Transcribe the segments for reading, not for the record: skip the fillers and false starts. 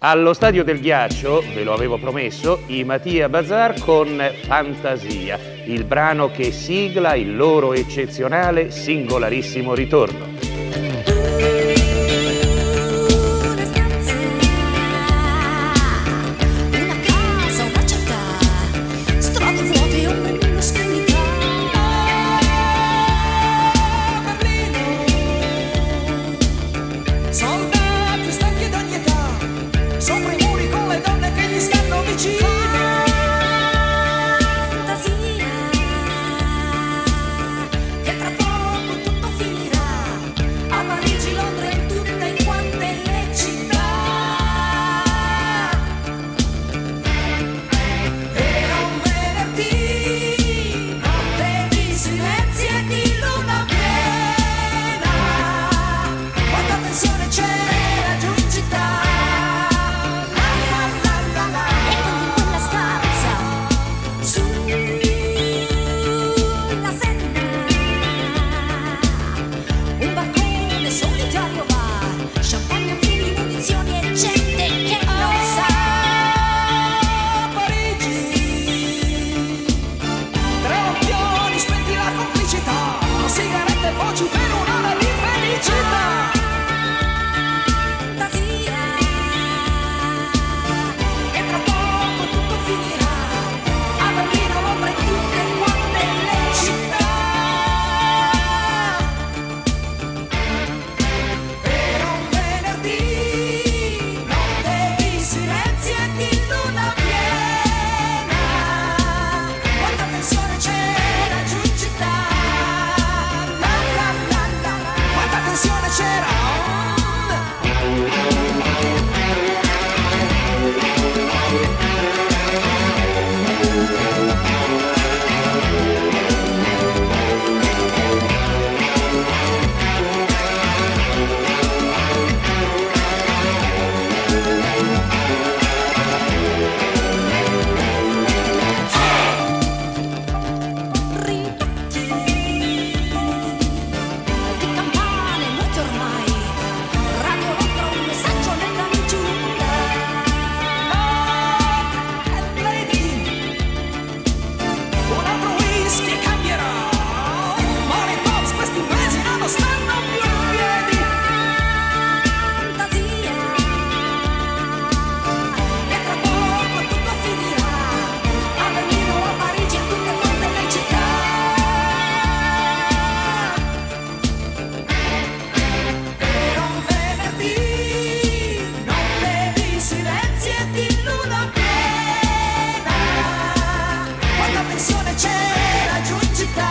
Allo Stadio del Ghiaccio, ve lo avevo promesso, i Mattia Bazar con Fantasia, il brano che sigla il loro eccezionale singolarissimo ritorno. Sopra i muri con le donne che gli stanno vicino. Fantasia, che tra poco tutto finirà. A Parigi, Londra e tutte in quante le città. Era un venerdì, notte di silenzio e di luna piena. Quanta tensione c'era giù in città. Voci per un'ora di felicità. Fantasia, che tra poco tutto finirà. A Berlino, Londra e tutte quante le città. Era un venerdì, notte di silenzio e di luna piena. Quanta tensione c'era giù in città. C'era c'era giù in città.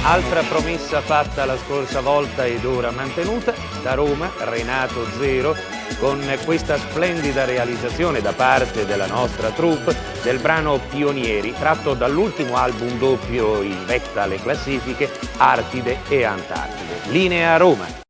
Altra promessa fatta la scorsa volta ed ora mantenuta, da Roma Renato Zero con questa splendida realizzazione da parte della nostra troupe del brano Pionieri, tratto dall'ultimo album doppio in vetta alle classifiche Artide e Antartide. Linea Roma.